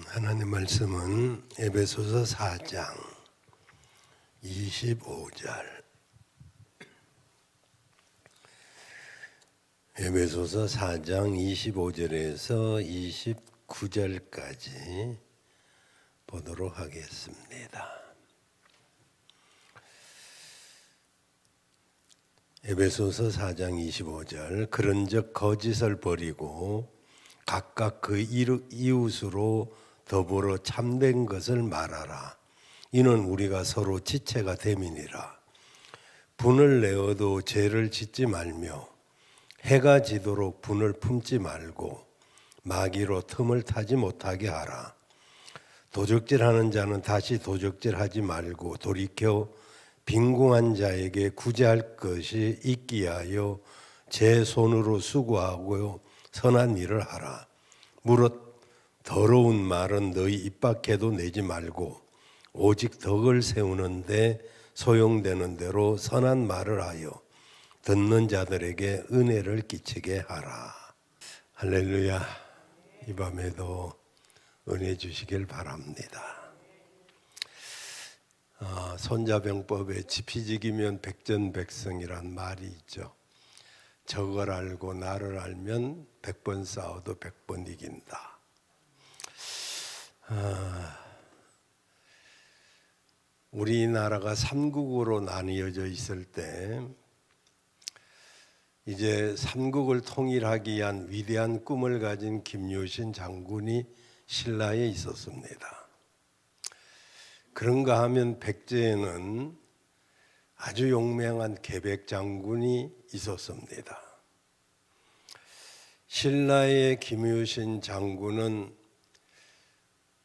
하나님 말씀은 에베소서 4장 25절. 에베소서 4장 25절에서 29절까지 보도록 하겠습니다. 에베소서 4장 25절. 그런즉 거짓을 버리고 각각 그 이웃으로 더불어 참된 것을 말하라. 이는 우리가 서로 지체가 됨이니라. 분을 내어도 죄를 짓지 말며 해가 지도록 분을 품지 말고 마귀로 틈을 타지 못하게 하라. 도적질하는 자는 다시 도적질하지 말고 돌이켜 빈궁한 자에게 구제할 것이 있기 하여 제 손으로 수고하고 선한 일을 하라. 무릇 더러운 말은 너희 입 밖에도 내지 말고 오직 덕을 세우는데 소용되는 대로 선한 말을 하여 듣는 자들에게 은혜를 끼치게 하라. 할렐루야. 이 밤에도 은혜 주시길 바랍니다. 손자병법에 지피지기면 백전백승이란 말이 있죠. 적을 알고 나를 알면 100번 싸워도 100번 이긴다. 우리나라가 삼국으로 나뉘어져 있을 때 이제 삼국을 통일하기 위한 위대한 꿈을 가진 김유신 장군이 신라에 있었습니다. 그런가 하면 백제에는 아주 용맹한 계백 장군이 있었습니다. 신라의 김유신 장군은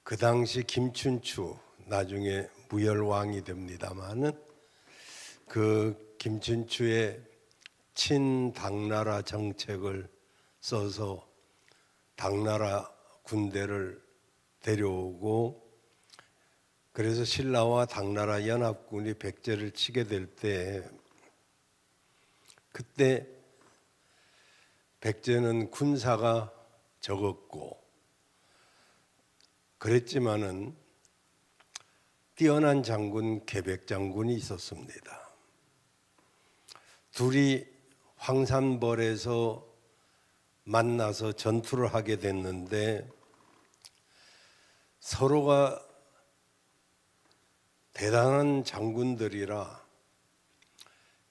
그 당시 김춘추, 나중에 무열왕이 됩니다마는 그 김춘추의 친당나라 정책을 써서 당나라 군대를 데려오고, 그래서 신라와 당나라 연합군이 백제를 치게 될 때, 그때 백제는 군사가 적었고 그랬지만은 뛰어난 장군 계백 장군이 있었습니다. 둘이 황산벌에서 만나서 전투를 하게 됐는데 서로가 대단한 장군들이라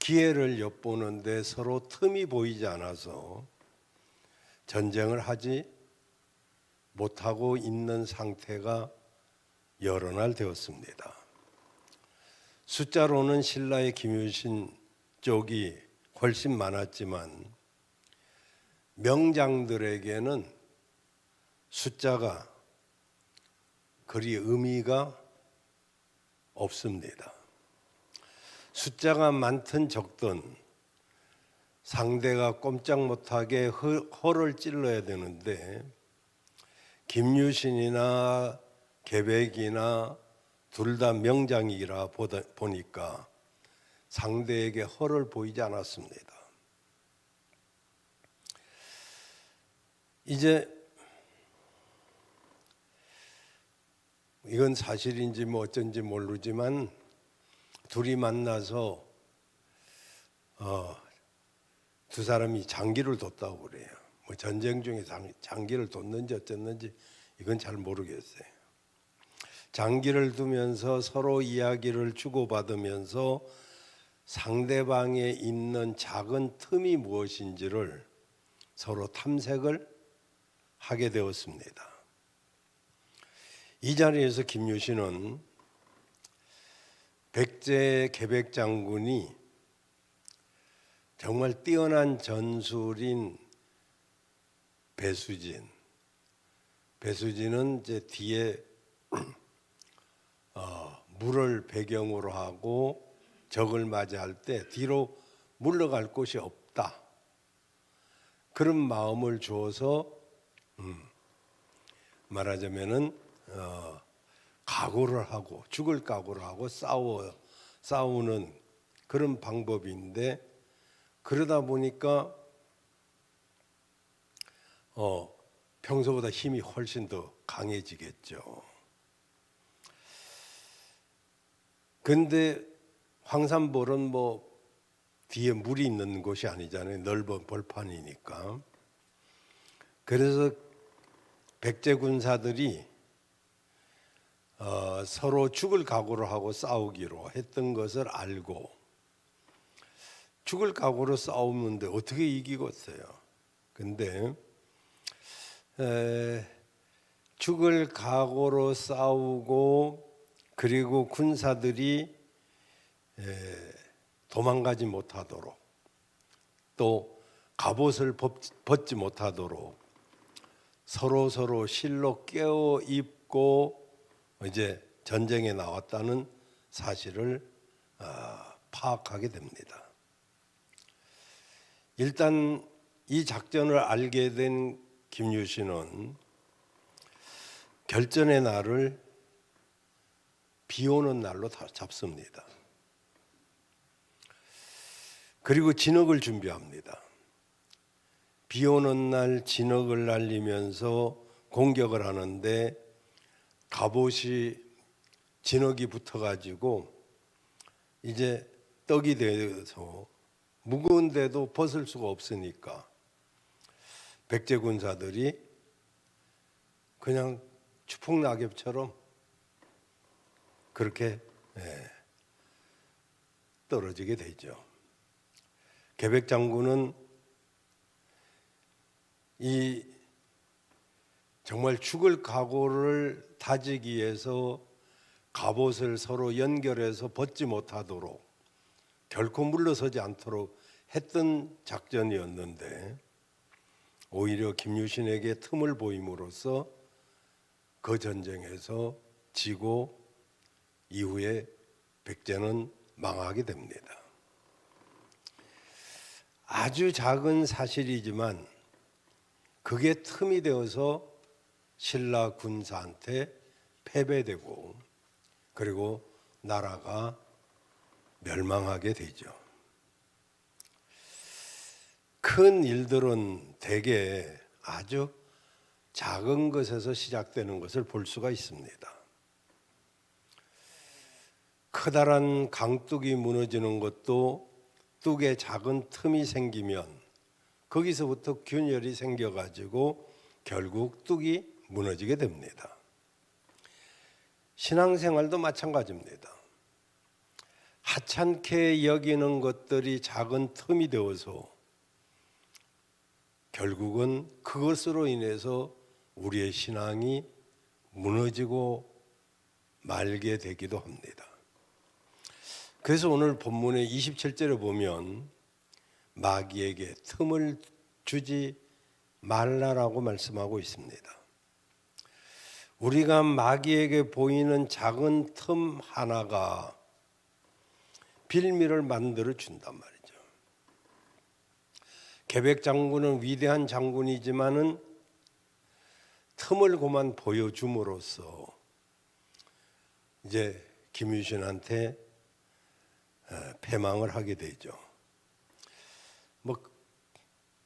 기회를 엿보는데 서로 틈이 보이지 않아서 전쟁을 하지 못하고 있는 상태가 여러 날 되었습니다. 숫자로는 신라의 김유신 쪽이 훨씬 많았지만 명장들에게는 숫자가 그리 의미가 없습니다. 숫자가 많든 적든 상대가 꼼짝 못하게 허를 찔러야 되는데 김유신이나 계백이나 둘 다 명장이라 보니까 상대에게 허를 보이지 않았습니다. 이제 이건 사실인지 뭐 어쩐지 모르지만 둘이 만나서 두 사람이 장기를 뒀다고 그래요. 뭐 전쟁 중에 장기를 뒀는지 어쨌는지 이건 잘 모르겠어요. 장기를 두면서 서로 이야기를 주고받으면서 상대방에 있는 작은 틈이 무엇인지를 서로 탐색을 하게 되었습니다. 이 자리에서 김유신은 백제 계백 장군이 정말 뛰어난 전술인 배수진은 이제 뒤에 물을 배경으로 하고 적을 맞이할 때 뒤로 물러갈 곳이 없다, 그런 마음을 주어서 말하자면은 각오를 하고 죽을 각오를 하고 싸우는 그런 방법인데, 그러다 보니까 평소보다 힘이 훨씬 더 강해지겠죠. 근데 황산벌은 뭐 뒤에 물이 있는 곳이 아니잖아요. 넓은 벌판이니까. 그래서 백제 군사들이 서로 죽을 각오를 하고 싸우기로 했던 것을 알고, 죽을 각오로 싸우는데 어떻게 이기겠어요? 근데 죽을 각오로 싸우고, 그리고 군사들이 도망가지 못하도록, 또 갑옷을 벗지 못하도록 서로 실로 꿰어 입고 이제 전쟁에 나왔다는 사실을 파악하게 됩니다. 일단 이 작전을 알게 된 김유신은 결전의 날을 비 오는 날로 잡습니다. 그리고 진흙을 준비합니다. 비 오는 날 진흙을 날리면서 공격을 하는데 갑옷이 진흙이 붙어가지고 이제 떡이 돼서 무거운데도 벗을 수가 없으니까 백제 군사들이 그냥 추풍낙엽처럼 그렇게 떨어지게 되죠. 계백 장군은 이 정말 죽을 각오를 다지기 위해서 갑옷을 서로 연결해서 벗지 못하도록, 결코 물러서지 않도록 했던 작전이었는데, 오히려 김유신에게 틈을 보임으로써 그 전쟁에서 지고 이후에 백제는 망하게 됩니다. 아주 작은 사실이지만 그게 틈이 되어서 신라 군사한테 패배되고, 그리고 나라가 멸망하게 되죠. 큰 일들은 대개 아주 작은 것에서 시작되는 것을 볼 수가 있습니다. 커다란 강둑이 무너지는 것도 뚝에 작은 틈이 생기면 거기서부터 균열이 생겨가지고 결국 뚝이 무너지게 됩니다. 신앙생활도 마찬가지입니다. 하찮게 여기는 것들이 작은 틈이 되어서 결국은 그것으로 인해서 우리의 신앙이 무너지고 말게 되기도 합니다. 그래서 오늘 본문의 27절에 보면 마귀에게 틈을 주지 말라라고 말씀하고 있습니다. 우리가 마귀에게 보이는 작은 틈 하나가 빌미를 만들어 준단 말이죠. 계백 장군은 위대한 장군이지만은 틈을 그만 보여줌으로써 이제 김유신한테 패망을 하게 되죠. 뭐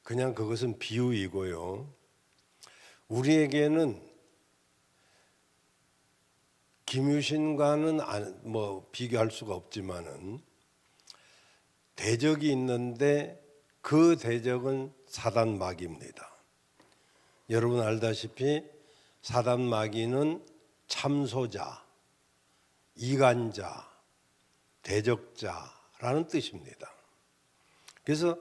그냥 그것은 비유이고요. 우리에게는 김유신과는 뭐 비교할 수가 없지만은 대적이 있는데 그 대적은 사단 마귀입니다. 여러분 알다시피 사단 마귀는 참소자, 이간자, 대적자라는 뜻입니다. 그래서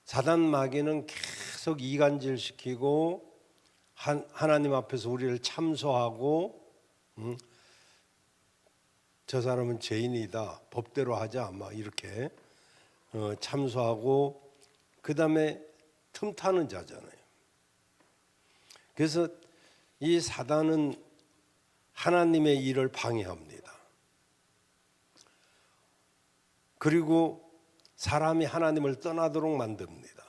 사단 마귀는 계속 이간질시키고 하나님 앞에서 우리를 참소하고 저 사람은 죄인이다, 법대로 하자, 막 이렇게 참소하고 그 다음에 틈타는 자잖아요. 그래서 이 사단은 하나님의 일을 방해합니다. 그리고 사람이 하나님을 떠나도록 만듭니다.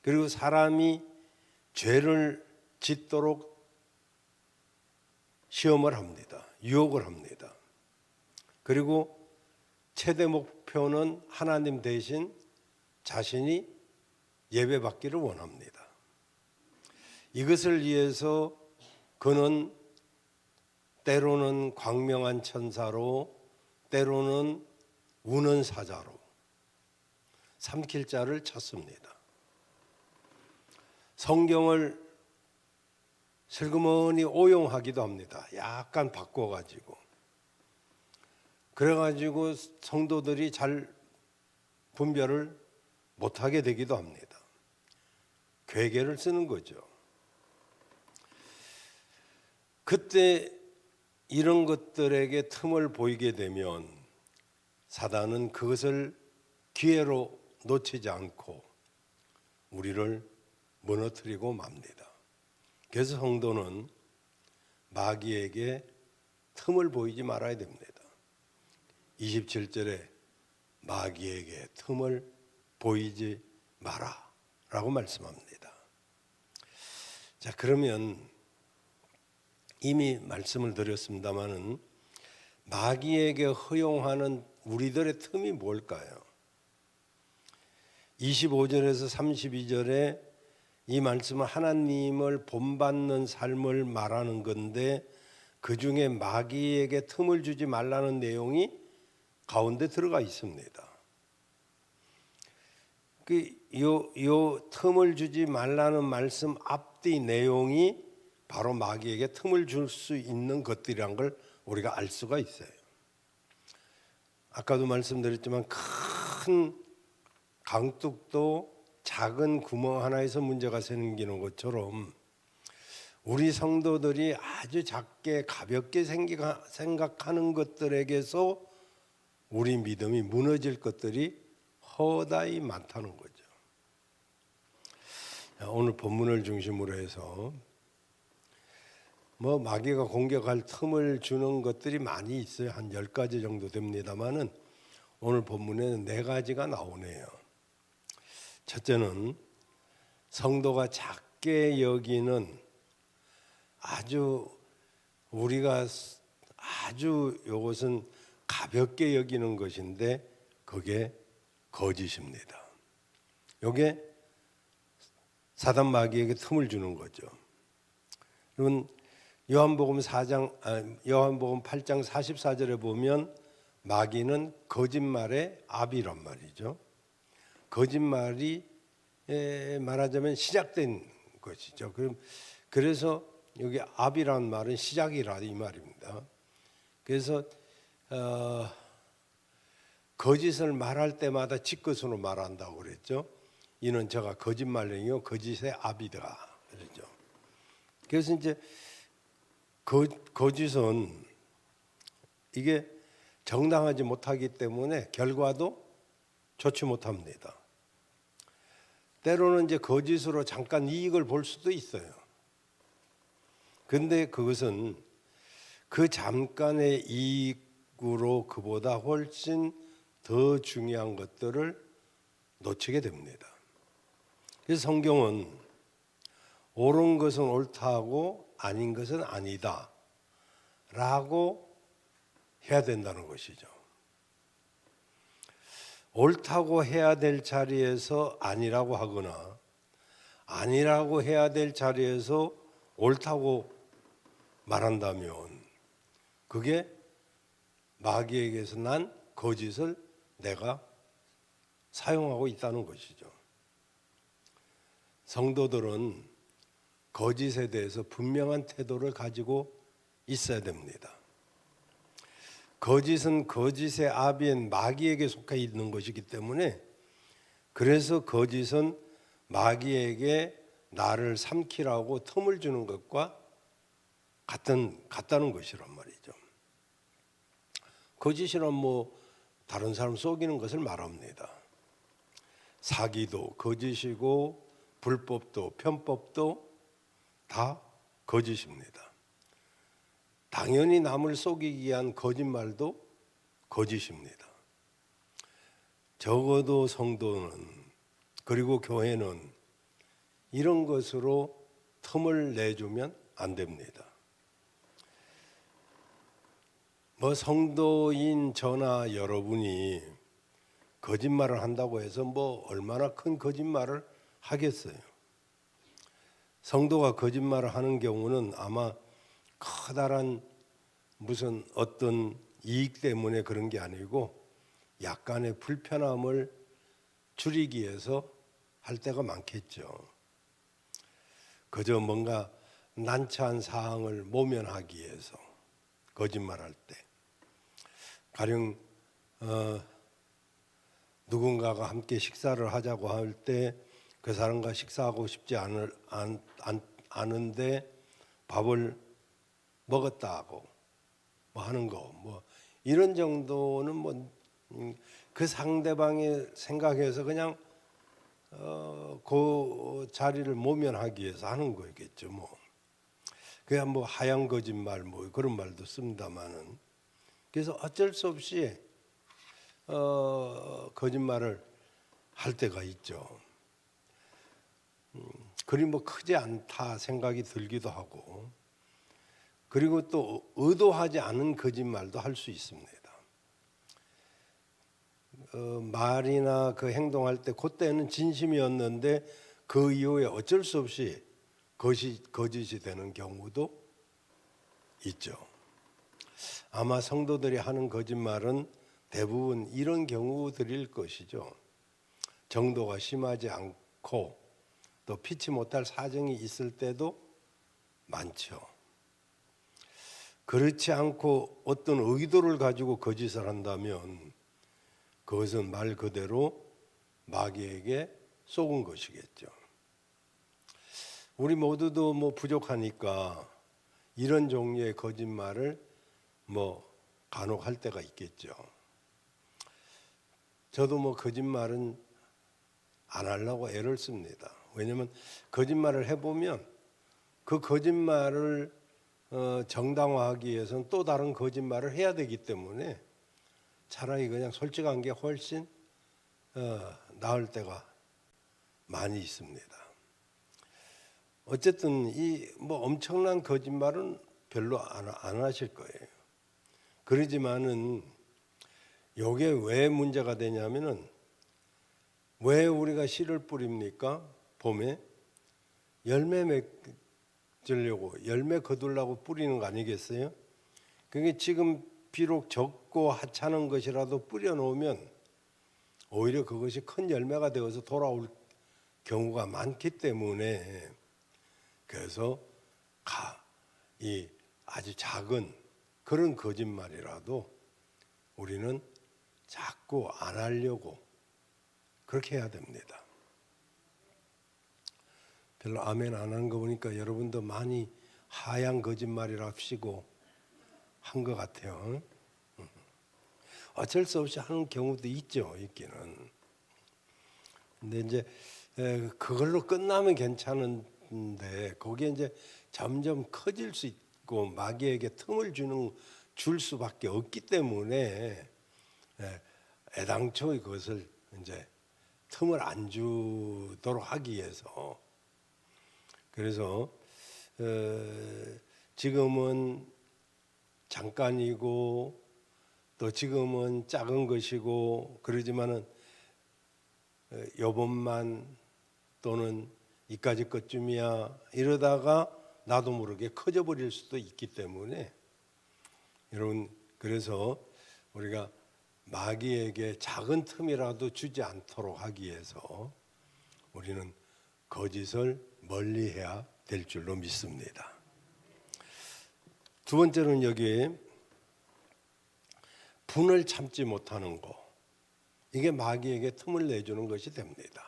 그리고 사람이 죄를 짓도록 시험을 합니다. 유혹을 합니다. 그리고 최대 목표는 하나님 대신 자신이 예배받기를 원합니다. 이것을 위해서 그는 때로는 광명한 천사로, 때로는 우는 사자로 삼킬 자를 찾습니다. 성경을 슬그머니 오용하기도 합니다. 약간 바꿔가지고. 그래가지고 성도들이 잘 분별을 못하게 되기도 합니다. 괴계를 쓰는 거죠. 그때 이런 것들에게 틈을 보이게 되면 사단은 그것을 기회로 놓치지 않고 우리를 무너뜨리고 맙니다. 그래서 성도는 마귀에게 틈을 보이지 말아야 됩니다. 27절에 마귀에게 틈을 보이지 마라 라고 말씀합니다. 자, 그러면 이미 말씀을 드렸습니다마는 마귀에게 허용하는 우리들의 틈이 뭘까요? 25절에서 32절에 이 말씀은 하나님을 본받는 삶을 말하는 건데 그 중에 마귀에게 틈을 주지 말라는 내용이 가운데 들어가 있습니다. 요 틈을 주지 말라는 말씀 앞뒤 내용이 바로 마귀에게 틈을 줄 수 있는 것들이란 걸 우리가 알 수가 있어요. 아까도 말씀드렸지만 큰 강둑도 작은 구멍 하나에서 문제가 생기는 것처럼 우리 성도들이 아주 작게 가볍게 생각하는 것들에게서 우리 믿음이 무너질 것들이 허다히 많다는 거죠. 오늘 본문을 중심으로 해서 마귀가 공격할 틈을 주는 것들이 많이 있어요. 한 10가지 정도 됩니다만은 오늘 본문에는 4가지가 나오네요. 첫째는 성도가 작게 여기는 우리가 아주 이것은 가볍게 여기는 것인데 그게 거짓입니다. 이게 사단 마귀에게 틈을 주는 거죠. 여러분 요한복음 8장 44절에 보면 마귀는 거짓말의 아비란 말이죠. 거짓말이 말하자면 시작된 것이죠. 그래서 여기 아비란 말은 시작이라 이 말입니다. 그래서 거짓을 말할 때마다 지것으로 말한다고 그랬죠. 이는 저가 거짓말쟁이요 거짓의 아비다 그랬죠. 그래서 이제 거짓은 이게 정당하지 못하기 때문에 결과도 좋지 못합니다. 때로는 이제 거짓으로 잠깐 이익을 볼 수도 있어요. 근데 그것은 그 잠깐의 이익으로 그보다 훨씬 더 중요한 것들을 놓치게 됩니다. 그래서 성경은 옳은 것은 옳다고 아닌 것은 아니다 라고 해야 된다는 것이죠. 옳다고 해야 될 자리에서 아니라고 하거나 아니라고 해야 될 자리에서 옳다고 말한다면 그게 마귀에게서 난 거짓을 내가 사용하고 있다는 것이죠. 성도들은 거짓에 대해서 분명한 태도를 가지고 있어야 됩니다. 거짓은 거짓의 아비인 마귀에게 속해 있는 것이기 때문에 그래서 거짓은 마귀에게 나를 삼키라고 틈을 주는 것과 같다는 것이란 말이죠. 거짓이란 다른 사람 속이는 것을 말합니다. 사기도 거짓이고 불법도 편법도 다 거짓입니다. 당연히 남을 속이기 위한 거짓말도 거짓입니다. 적어도 성도는 그리고 교회는 이런 것으로 틈을 내주면 안 됩니다. 성도인 저나 여러분이 거짓말을 한다고 해서 얼마나 큰 거짓말을 하겠어요. 성도가 거짓말을 하는 경우는 아마 커다란 무슨 어떤 이익 때문에 그런 게 아니고 약간의 불편함을 줄이기 위해서 할 때가 많겠죠. 그저 뭔가 난처한 사항을 모면하기 위해서 거짓말할 때, 가령 누군가가 함께 식사를 하자고 할 때 그 사람과 식사하고 싶지 않은데 밥을 먹었다 하고 뭐 하는 거, 뭐 이런 정도는 뭐 그 상대방의 생각에서 그냥 그 자리를 모면하기 위해서 하는 거겠죠. 뭐 그냥 뭐 하얀 거짓말 뭐 그런 말도 씁니다만은, 그래서 어쩔 수 없이 거짓말을 할 때가 있죠. 그리 뭐 크지 않다 생각이 들기도 하고, 그리고 또 의도하지 않은 거짓말도 할 수 있습니다. 말이나 그 행동할 때 그때는 진심이었는데 그 이후에 어쩔 수 없이 거짓이 되는 경우도 있죠. 아마 성도들이 하는 거짓말은 대부분 이런 경우들일 것이죠. 정도가 심하지 않고 또 피치 못할 사정이 있을 때도 많죠. 그렇지 않고 어떤 의도를 가지고 거짓을 한다면 그것은 말 그대로 마귀에게 속은 것이겠죠. 우리 모두도 뭐 부족하니까 이런 종류의 거짓말을 뭐 간혹 할 때가 있겠죠. 저도 뭐 거짓말은 안 하려고 애를 씁니다. 왜냐하면 거짓말을 해보면 그 거짓말을 정당화하기 위해서는 또 다른 거짓말을 해야 되기 때문에 차라리 그냥 솔직한 게 훨씬 나을 때가 많이 있습니다. 어쨌든 이 뭐 엄청난 거짓말은 별로 안 하실 거예요. 그러지만은 이게 왜 문제가 되냐면은, 왜 우리가 씨를 뿌립니까? 봄에 열매 맺으려고, 열매 거두려고 뿌리는 거 아니겠어요? 그게 지금 비록 적고 하찮은 것이라도 뿌려놓으면 오히려 그것이 큰 열매가 되어서 돌아올 경우가 많기 때문에, 그래서 이 아주 작은 그런 거짓말이라도 우리는 자꾸 안 하려고 그렇게 해야 됩니다. 별로 아멘 안 하는 거 보니까 여러분도 많이 하얀 거짓말이라 합시고 한 것 같아요. 어쩔 수 없이 하는 경우도 있죠, 있기는. 근데 이제 그걸로 끝나면 괜찮은데 거기에 이제 점점 커질 수 있고 마귀에게 틈을 줄 수밖에 없기 때문에 애당초 그것을 이제 틈을 안 주도록 하기 위해서, 그래서 지금은 잠깐이고 또 지금은 작은 것이고 그러지만은 요번만 또는 이까짓 것쯤이야 이러다가 나도 모르게 커져 버릴 수도 있기 때문에, 여러분, 그래서 우리가 마귀에게 작은 틈이라도 주지 않도록 하기 위해서 우리는 거짓을 멀리해야 될 줄로 믿습니다. 두 번째는 여기 분을 참지 못하는 거, 이게 마귀에게 틈을 내주는 것이 됩니다.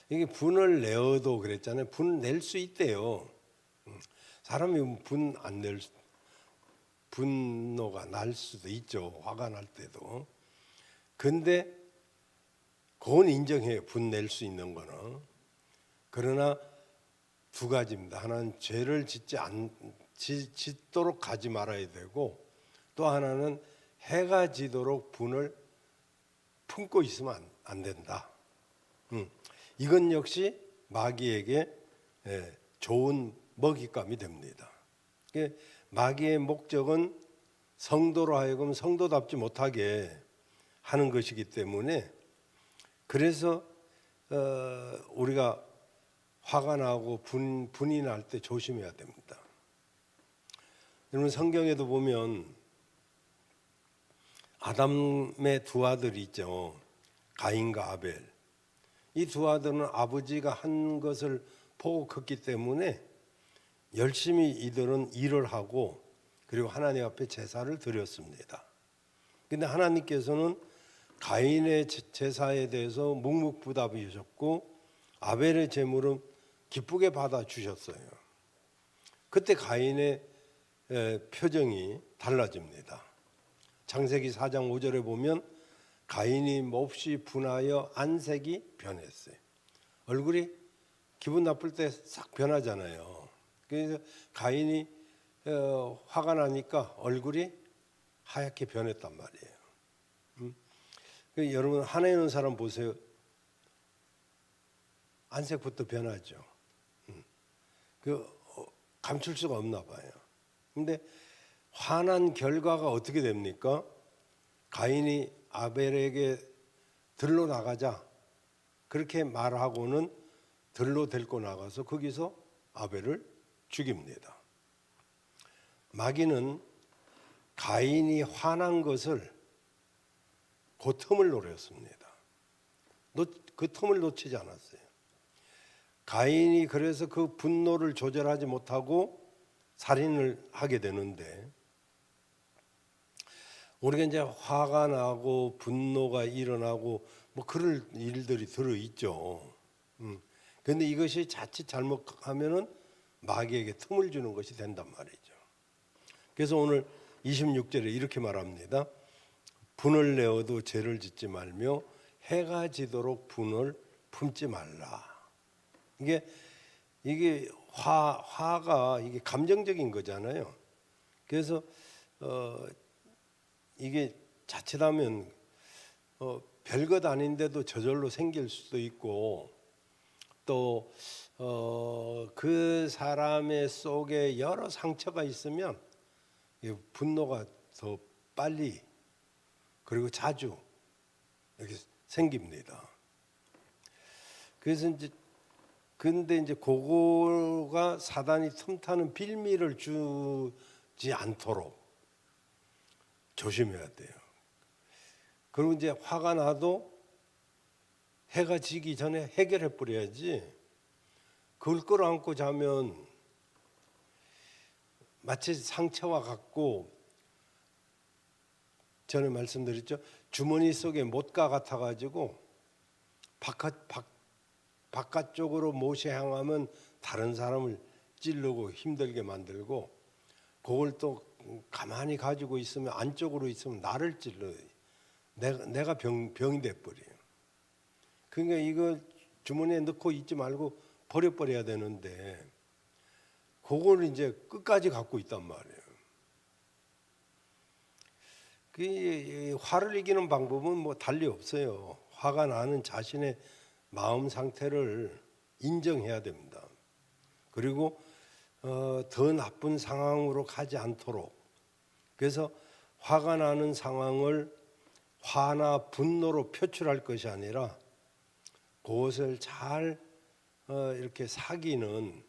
이게 분을 내어도 그랬잖아요. 분 낼 수 있대요. 사람이 분노가 날 수도 있죠. 화가 날 때도. 근데 그건 인정해요. 분 낼 수 있는 거는. 그러나 두 가지입니다. 하나는 죄를 짓도록 가지 말아야 되고, 또 하나는 해가 지도록 분을 품고 있으면 안 된다. 이건 역시 마귀에게 좋은 먹잇감이 됩니다. 마귀의 목적은 성도로 하여금 성도답지 못하게 하는 것이기 때문에, 그래서 우리가 화가 나고 분이 날 때 조심해야 됩니다. 여러분 성경에도 보면 아담의 두 아들이 있죠. 가인과 아벨. 이 두 아들은 아버지가 한 것을 보고 컸기 때문에 열심히 이들은 일을 하고 그리고 하나님 앞에 제사를 드렸습니다. 근데 하나님께서는 가인의 제사에 대해서 묵묵부답이셨고 아벨의 제물은 기쁘게 받아주셨어요. 그때 가인의 표정이 달라집니다. 창세기 4장 5절에 보면 가인이 몹시 분하여 안색이 변했어요. 얼굴이 기분 나쁠 때 싹 변하잖아요. 그래서 가인이 화가 나니까 얼굴이 하얗게 변했단 말이에요. 여러분 화내 있는 사람 보세요. 안색부터 변하죠. 감출 수가 없나 봐요. 근데 화난 결과가 어떻게 됩니까? 가인이 아벨에게 들로 나가자 그렇게 말하고는 들로 데리고 나가서 거기서 아벨을 죽입니다. 마귀는 가인이 화난 것을 그 틈을 노렸습니다. 그 틈을 놓치지 않았어요. 가인이 그래서 그 분노를 조절하지 못하고 살인을 하게 되는데 우리가 이제 화가 나고 분노가 일어나고 뭐 그럴 일들이 들어있죠. 그런데 이것이 자칫 잘못하면은 마귀에게 틈을 주는 것이 된단 말이죠. 그래서 오늘 26절에 이렇게 말합니다. 분을 내어도 죄를 짓지 말며 해가 지도록 분을 품지 말라. 이게 화가 이게 감정적인 거잖아요. 그래서 이게 자칫하면 별것 아닌데도 저절로 생길 수도 있고 또 그 사람의 속에 여러 상처가 있으면 분노가 더 빨리 그리고 자주 이렇게 생깁니다. 그래서 근데 이제 그거가 사단이 틈타는 빌미를 주지 않도록 조심해야 돼요. 그리고 이제 화가 나도 해가 지기 전에 해결해 버려야지. 그걸 끌어안고 자면 마치 상처와 같고 전에 말씀드렸죠. 주머니 속에 못가 같아가지고 바깥쪽으로 못이 향하면 다른 사람을 찌르고 힘들게 만들고 그걸 또 가만히 가지고 있으면 안쪽으로 있으면 나를 찔러요. 내가 병이 돼버려요. 그러니까 이거 주머니에 넣고 있지 말고 버려버려야 되는데 그걸 이제 끝까지 갖고 있단 말이에요. 그 화를 이기는 방법은 뭐 달리 없어요. 화가 나는 자신의 마음 상태를 인정해야 됩니다. 그리고 더 나쁜 상황으로 가지 않도록 그래서 화가 나는 상황을 화나 분노로 표출할 것이 아니라 그것을 잘 이렇게 사귀는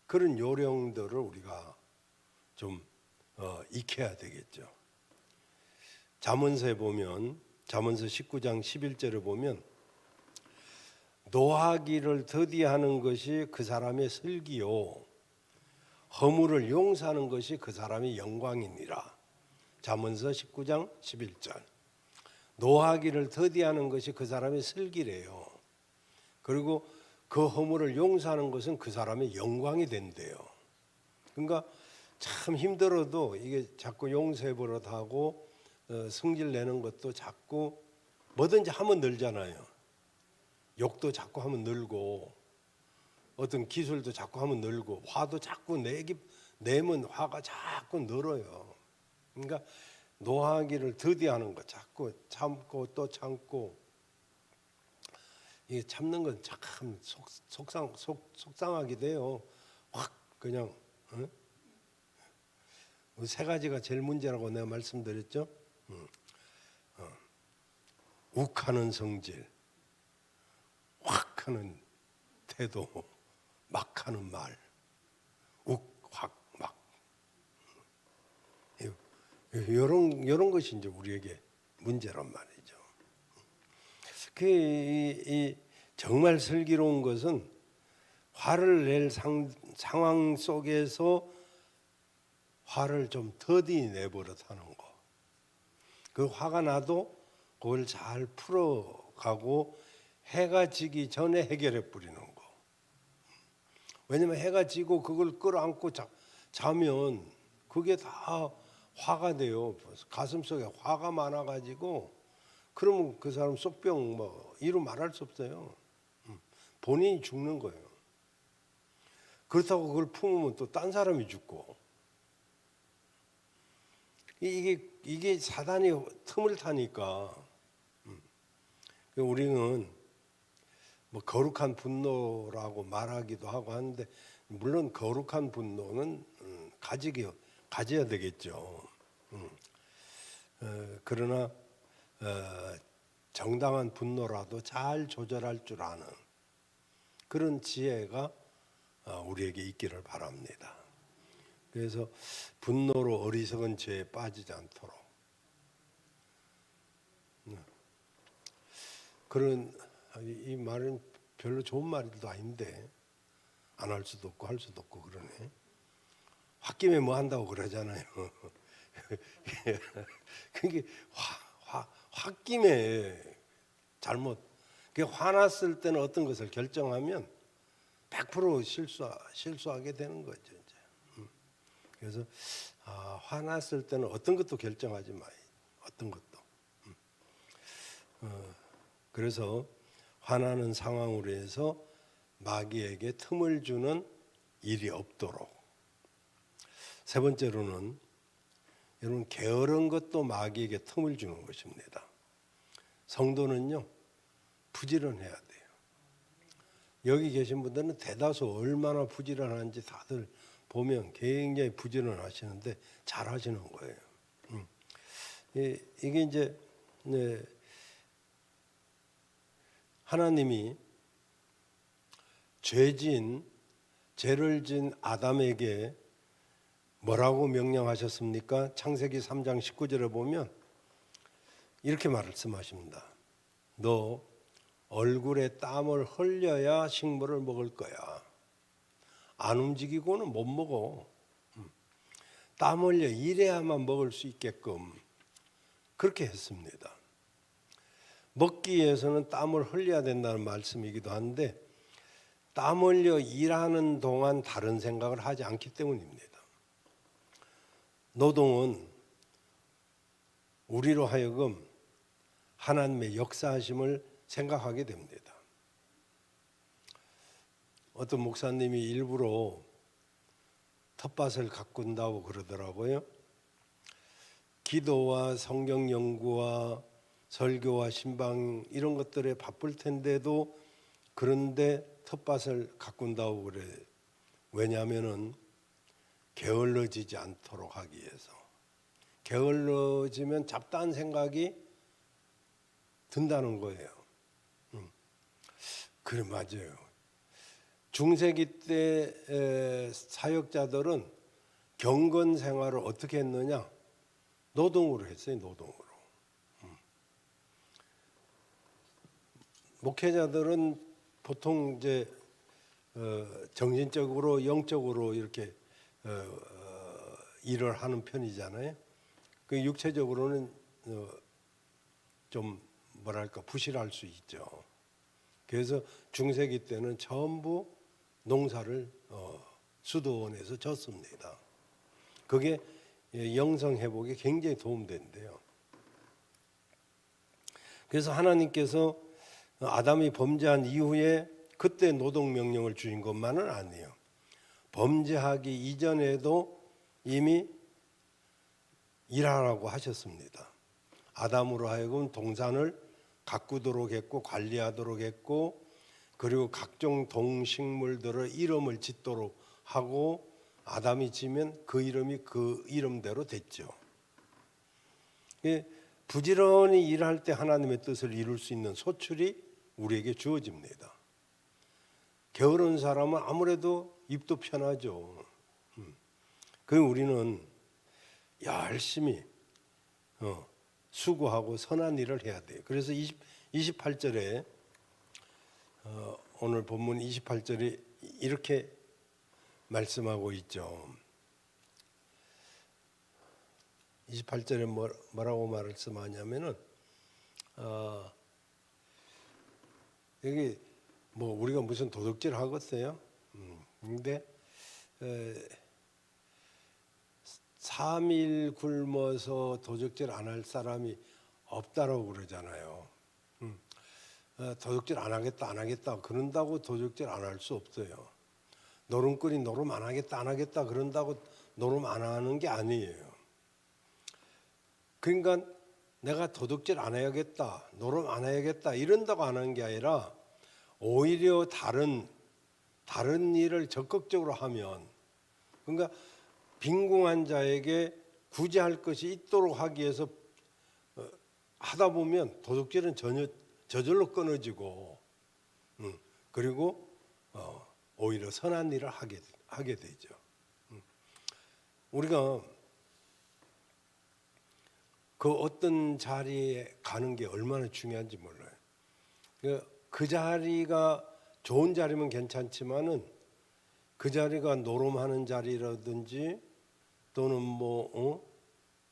그런 요령들을 우리가 좀 익혀야 되겠죠. 잠언서에 보면 잠언서 19장 11절에 보면 노하기를 더디하는 것이 그 사람의 슬기요 허물을 용서하는 것이 그 사람의 영광이니라. 잠언서 19장 11절. 노하기를 더디하는 것이 그 사람의 슬기래요. 그리고 그 허물을 용서하는 것은 그 사람의 영광이 된대요. 그러니까 참 힘들어도 이게 자꾸 용서해 버릇 하고 성질 내는 것도 자꾸 뭐든지 하면 늘잖아요. 욕도 자꾸 하면 늘고 어떤 기술도 자꾸 하면 늘고 화도 자꾸 내면 화가 자꾸 늘어요. 그러니까 노하기를 더디하는 거 자꾸 참고 또 참고 이게 참는 건 참 속상하게 돼요. 확 그냥 세 가지가 제일 문제라고 내가 말씀드렸죠. 욱하는 성질, 확 하는 태도, 막 하는 말, 욱확 막 이런 것이 이제 우리에게 문제란 말이죠. 이 정말 슬기로운 것은 화를 낼 상황 속에서 화를 좀 더디 내버릇하는 거. 그 화가 나도 그걸 잘 풀어가고 해가 지기 전에 해결해 버리는 거. 왜냐면 해가 지고 그걸 끌어안고 자면 그게 다 화가 돼요. 가슴속에 화가 많아가지고 그러면 그 사람 속병 뭐 이루 말할 수 없어요. 본인이 죽는 거예요. 그렇다고 그걸 품으면 또 딴 사람이 죽고. 이게 사단이 틈을 타니까 우리는 뭐 거룩한 분노라고 말하기도 하고 하는데 물론 거룩한 분노는 가져야 되겠죠. 그러나 정당한 분노라도 잘 조절할 줄 아는 그런 지혜가 우리에게 있기를 바랍니다. 그래서 분노로 어리석은 죄에 빠지지 않도록 그런 이 말은 별로 좋은 말도 아닌데 안 할 수도 없고 할 수도 없고 그러네. 홧김에 뭐 한다고 그러잖아요. 그게 홧김에 잘못 화났을 때는 어떤 것을 결정하면 100% 실수하게 되는 거죠. 이제. 그래서 화났을 때는 어떤 것도 결정하지 마요. 어떤 것도. 그래서 화나는 상황으로 해서 마귀에게 틈을 주는 일이 없도록. 세 번째로는 여러분 게으른 것도 마귀에게 틈을 주는 것입니다. 성도는요 부지런해야 돼요. 여기 계신 분들은 대다수 얼마나 부지런한지 다들 보면 굉장히 부지런하시는데 잘하시는 거예요. 이게 이제 하나님이 죄를 진 아담에게 뭐라고 명령하셨습니까? 창세기 3장 19절에 보면 이렇게 말씀하십니다. 너 얼굴에 땀을 흘려야 식물을 먹을 거야. 안 움직이고는 못 먹어. 땀 흘려 일해야만 먹을 수 있게끔 그렇게 했습니다. 먹기 위해서는 땀을 흘려야 된다는 말씀이기도 한데 땀 흘려 일하는 동안 다른 생각을 하지 않기 때문입니다. 노동은 우리로 하여금 하나님의 역사하심을 생각하게 됩니다. 어떤 목사님이 일부러 텃밭을 가꾼다고 그러더라고요. 기도와 성경 연구와 설교와 신방 이런 것들에 바쁠 텐데도 그런데 텃밭을 가꾼다고 그래. 왜냐하면은 게을러지지 않도록 하기 위해서. 게을러지면 잡다한 생각이 든다는 거예요. 그래 맞아요. 중세기 때 사역자들은 경건 생활을 어떻게 했느냐? 노동으로 했어요. 노동으로. 목회자들은 보통 이제 정신적으로 영적으로 이렇게 일을 하는 편이잖아요. 그 육체적으로는 좀 뭐랄까 부실할 수 있죠. 그래서 중세기 때는 전부 농사를 수도원에서 졌습니다. 그게 영성 회복에 굉장히 도움된대요. 그래서 하나님께서 아담이 범죄한 이후에 그때 노동 명령을 주신 것만은 아니에요. 범죄하기 이전에도 이미 일하라고 하셨습니다. 아담으로 하여금 동산을 가꾸도록 했고 관리하도록 했고 그리고 각종 동식물들의 이름을 짓도록 하고 아담이 지면 그 이름이 그 이름대로 됐죠. 부지런히 일할 때 하나님의 뜻을 이룰 수 있는 소출이 우리에게 주어집니다. 게으른 사람은 아무래도 입도 편하죠. 그 우리는 열심히 수고하고 선한 일을 해야 돼요. 그래서 28절에 오늘 본문 28절에 이렇게 말씀하고 있죠. 28절에 뭐라고 말씀하냐면은 여기 뭐 우리가 무슨 도둑질 하겠어요? 근데 3일 굶어서 도둑질 안 할 사람이 없다라고 그러잖아요. 도둑질 안 하겠다 그런다고 도둑질 안 할 수 없어요. 노름꾼이 노름 안 하겠다 그런다고 노름 안 하는 게 아니에요. 그러니까 내가 도둑질 안 해야겠다, 노름 안 해야겠다 이런다고 안 하는 게 아니라 오히려 다른 일을 적극적으로 하면, 그러니까 빈궁한 자에게 구제할 것이 있도록 하기 위해서 하다 보면 도둑질은 저절로 끊어지고, 그리고 오히려 선한 일을 하게 되죠. 우리가 그 어떤 자리에 가는 게 얼마나 중요한지 몰라요. 그 자리가 좋은 자리면 괜찮지만은 그 자리가 노름하는 자리라든지 또는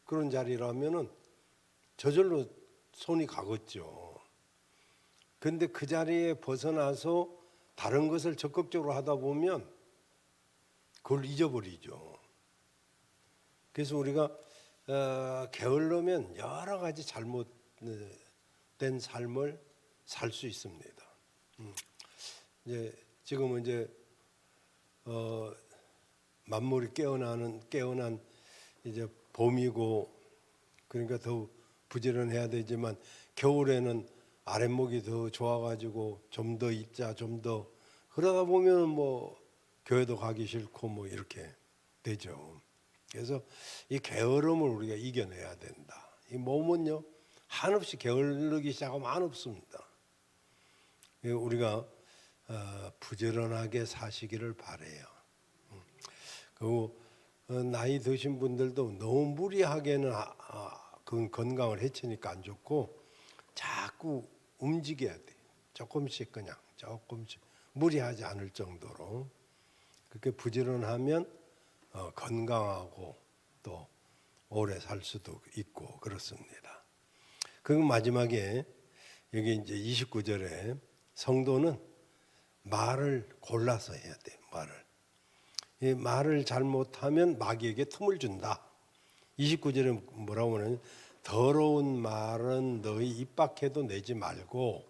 그런 자리라면은 저절로 손이 가겠죠. 근데 그 자리에 벗어나서 다른 것을 적극적으로 하다 보면 그걸 잊어버리죠. 그래서 우리가 게을르면 여러 가지 잘못된 삶을 살 수 있습니다. 지금은 만물이 깨어난 이제 봄이고, 그러니까 더 부지런해야 되지만 겨울에는 아랫목이 더 좋아가지고 좀 더 있자, 좀 더 그러다 보면 뭐 교회도 가기 싫고 이렇게 되죠. 그래서 이 게으름을 우리가 이겨내야 된다. 이 몸은요 한없이 게으르기 시작하면 한없습니다. 우리가 부지런하게 사시기를 바래요. 그리고 나이 드신 분들도 너무 무리하게는 그건 건강을 해치니까 안 좋고 자꾸 움직여야 돼. 조금씩 무리하지 않을 정도로 그렇게 부지런하면 건강하고 또 오래 살 수도 있고 그렇습니다. 그리고 마지막에 여기 이제 29절에 성도는 말을 골라서 해야 돼. 이 말을 잘못하면 마귀에게 틈을 준다. 29절에 뭐라고 하냐면 더러운 말은 너희 입 밖에도 내지 말고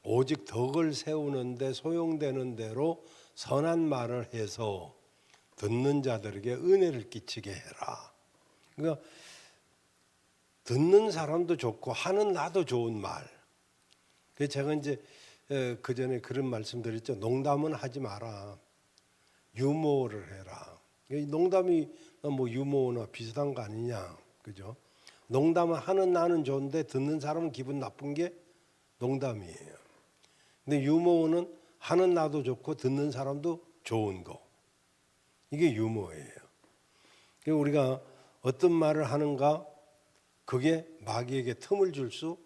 오직 덕을 세우는데 소용되는 대로 선한 말을 해서 듣는 자들에게 은혜를 끼치게 해라. 그러니까 듣는 사람도 좋고 하는 나도 좋은 말. 그래서 제가 이제 그 전에 그런 말씀드렸죠. 농담은 하지 마라. 유머를 해라. 농담이 뭐 유머나 비슷한 거 아니냐, 그죠? 농담을 하는 나는 좋은데 듣는 사람은 기분 나쁜 게 농담이에요. 근데 유머는 하는 나도 좋고 듣는 사람도 좋은 거. 이게 유머예요. 우리가 어떤 말을 하는가, 그게 마귀에게 틈을 줄 수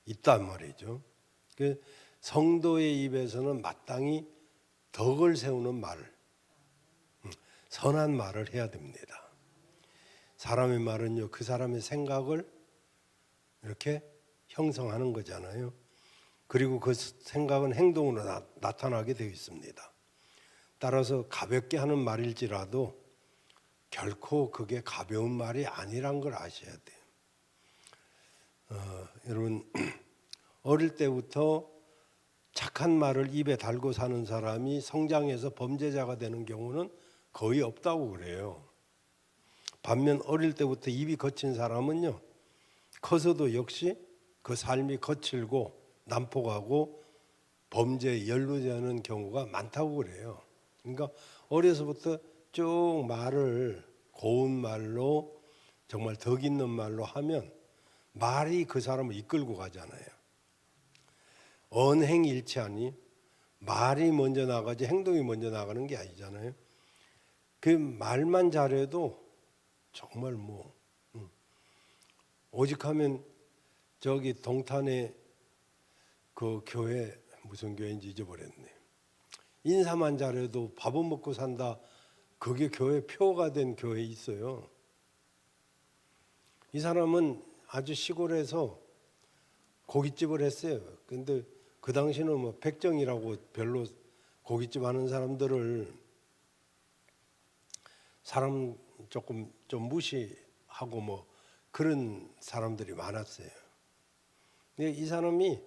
있단 말이죠. 성도의 입에서는 마땅히 덕을 세우는 말, 선한 말을 해야 됩니다. 사람의 말은요, 그 사람의 생각을 이렇게 형성하는 거잖아요. 그리고 그 생각은 행동으로 나타나게 되어 있습니다. 따라서 가볍게 하는 말일지라도 결코 그게 가벼운 말이 아니란 걸 아셔야 돼요. 여러분 어릴 때부터 착한 말을 입에 달고 사는 사람이 성장해서 범죄자가 되는 경우는 거의 없다고 그래요. 반면 어릴 때부터 입이 거친 사람은요, 커서도 역시 그 삶이 거칠고 난폭하고 범죄에 연루되는 경우가 많다고 그래요. 그러니까 어려서부터 쭉 말을 고운 말로 정말 덕 있는 말로 하면 말이 그 사람을 이끌고 가잖아요. 언행일치하니 말이 먼저 나가지 행동이 먼저 나가는 게 아니잖아요. 그 말만 잘해도 정말 뭐 오직하면 저기 동탄에 그 교회 무슨 교회인지 잊어버렸네. 인사만 잘해도 밥은 먹고 산다. 그게 교회 표가 된 교회 있어요. 이 사람은 아주 시골에서 고깃집을 했어요. 근데 그 당시는 뭐 백정이라고 별로 고깃집 하는 사람들을 사람 조금 좀 무시하고 뭐 그런 사람들이 많았어요. 근데 이 사람이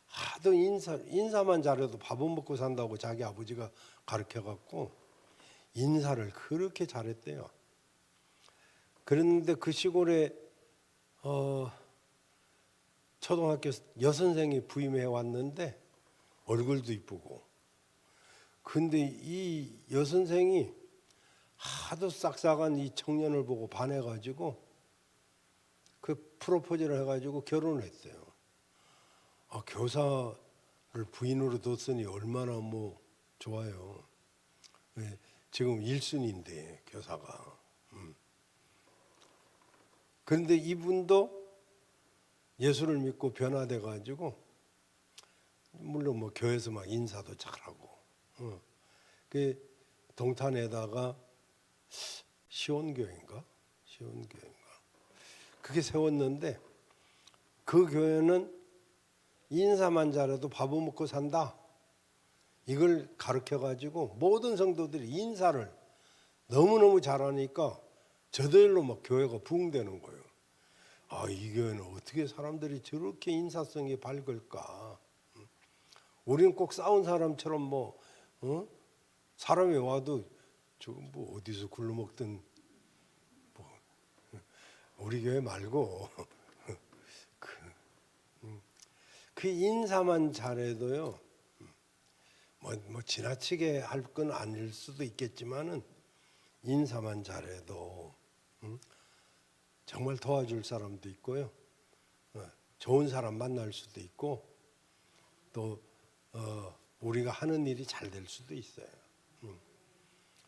하도 인사만 잘해도 밥은 먹고 산다고 자기 아버지가 가르쳐 갖고 인사를 그렇게 잘했대요. 그런데 그 시골에 초등학교 여선생이 부임해 왔는데 얼굴도 이쁘고, 근데 이 여선생이 하도 싹싹한 이 청년을 보고 반해가지고 그 프로포즈를 해가지고 결혼을 했어요. 교사를 부인으로 뒀으니 얼마나 뭐 좋아요. 지금 1순위인데 교사가. 그런데 이분도 예수를 믿고 변화돼 가지고 물론 뭐 교회에서 막 인사도 잘하고, 그 동탄에다가 시온교회인가 그게 세웠는데, 그 교회는 인사만 잘해도 밥은 먹고 산다, 이걸 가르쳐 가지고 모든 성도들이 인사를 너무너무 잘하니까 저들로 막 교회가 부흥되는 거예요. 이 교회는 어떻게 사람들이 저렇게 인사성이 밝을까? 우리는 꼭 싸운 사람처럼 뭐 사람이 와도 저건 뭐 어디서 굴러먹든 뭐 우리 교회 말고 그 인사만 잘해도요, 뭐 지나치게 할 건 아닐 수도 있겠지만은 인사만 잘해도 정말 도와줄 사람도 있고요, 좋은 사람 만날 수도 있고, 또 우리가 하는 일이 잘 될 수도 있어요.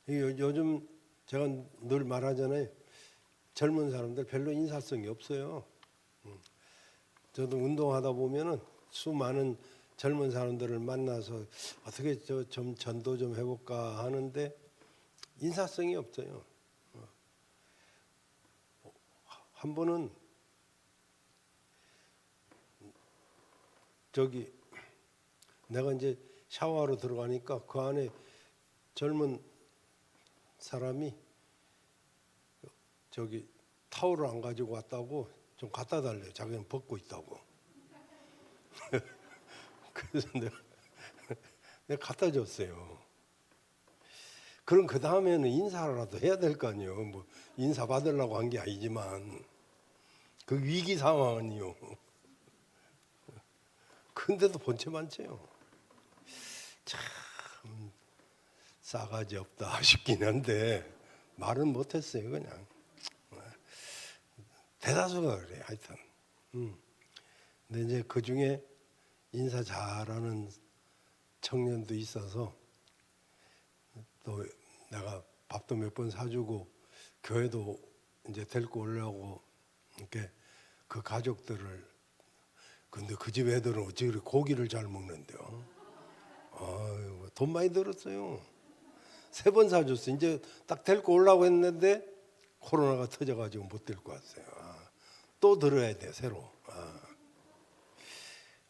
요즘 제가 늘 말하잖아요. 젊은 사람들 별로 인사성이 없어요. 저도 운동하다 보면은 수많은 젊은 사람들을 만나서 어떻게 좀 전도 좀 해볼까 하는데 인사성이 없어요. 한 번은 저기 내가 이제 샤워하러 들어가니까 그 안에 젊은 사람이 저기 타올을 안 가지고 왔다고 좀 갖다 달래요. 자기는 벗고 있다고. 그래서 내가 갖다 줬어요. 그럼 그 다음에는 인사라도 해야 될 거 아니에요. 뭐 인사 받으려고 한 게 아니지만 그 위기 상황은요. 근데도 본체 많죠. 참 싸가지 없다 싶긴 한데 말은 못했어요. 그냥 대다수가 그래. 하여튼 근데 이제 그 중에 인사 잘하는 청년도 있어서 또 내가 밥도 몇 번 사주고 교회도 이제 데리고 오려고 이렇게 그 가족들을, 근데 그 집 애들은 어찌 그렇게 고기를 잘 먹는데요. 돈 많이 들었어요. 3번 사줬어. 이제 딱 데리고 오려고 했는데 코로나가 터져가지고 못 데리고 왔어요. 또 들어야 돼 새로.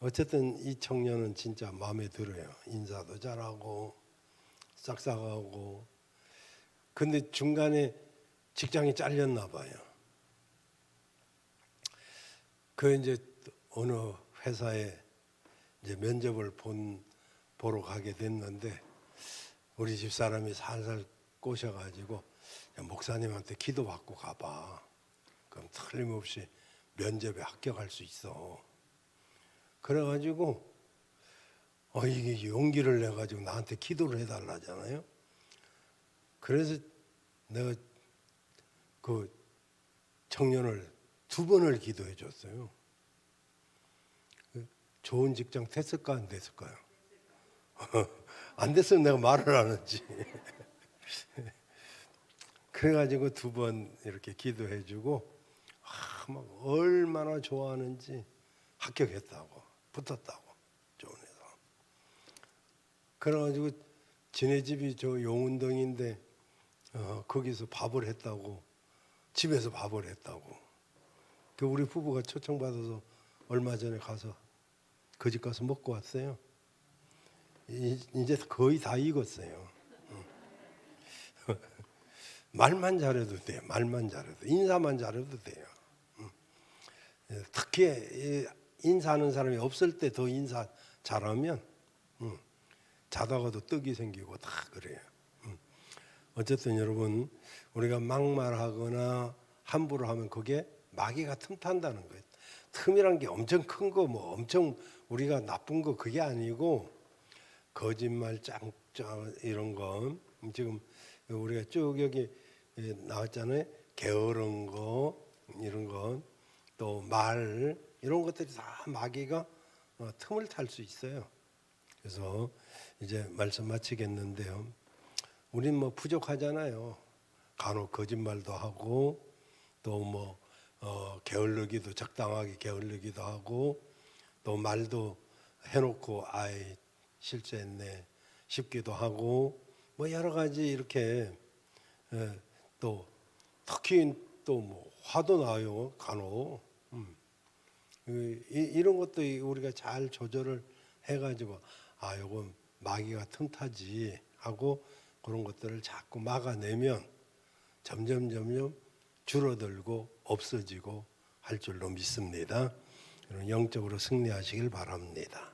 어쨌든 이 청년은 진짜 마음에 들어요. 인사도 잘하고 싹싹하고. 근데 중간에 직장이 잘렸나 봐요. 그 이제 어느 회사에 이제 면접을 보러 가게 됐는데 우리 집 사람이 살살 꼬셔가지고 목사님한테 기도받고 가봐. 그럼 틀림없이 면접에 합격할 수 있어. 그래가지고 이게 용기를 내가지고 나한테 기도를 해달라잖아요. 그래서 내가 그 청년을 2번을 기도해 줬어요. 좋은 직장 됐을까 안 됐을까요? 안 됐으면 내가 말을 안 하지. 그래가지고 2번 이렇게 기도해주고 막 얼마나 좋아하는지 합격했다고, 붙었다고, 좋은 회사. 그래가지고 지네 집이 저 용운동인데 거기서 밥을 했다고, 집에서 밥을 했다고. 그 우리 부부가 초청받아서 얼마 전에 가서 그 집 가서 먹고 왔어요. 이제 거의 다 익었어요. 말만 잘해도 돼요. 말만 잘해도, 인사만 잘해도 돼요. 특히 인사하는 사람이 없을 때 더 인사 잘하면 자다가도 떡이 생기고 다 그래요. 어쨌든 여러분, 우리가 막말하거나 함부로 하면 그게 마귀가 틈탄다는 거예요. 틈이란 게 엄청 큰 거, 뭐 엄청 우리가 나쁜 거 그게 아니고, 거짓말, 짱짱 이런 거, 지금 우리가 쭉 여기 나왔잖아요. 게으른 거, 이런 거, 또 말, 이런 것들이 다 마귀가 틈을 탈 수 있어요. 그래서 이제 말씀 마치겠는데요. 우린 뭐 부족하잖아요. 간혹 거짓말도 하고, 또 뭐 게을르기도, 적당하게 게을르기도 하고, 또 말도 해놓고 아이 실수했네 싶기도 하고, 뭐 여러 가지 이렇게, 또 특히 또 뭐 화도 나요, 간혹. 이런 것도 우리가 잘 조절을 해가지고, 요건 마귀가 틈타지 하고 그런 것들을 자꾸 막아내면 점점 줄어들고 없어지고 할 줄로 믿습니다. 영적으로 승리하시길 바랍니다.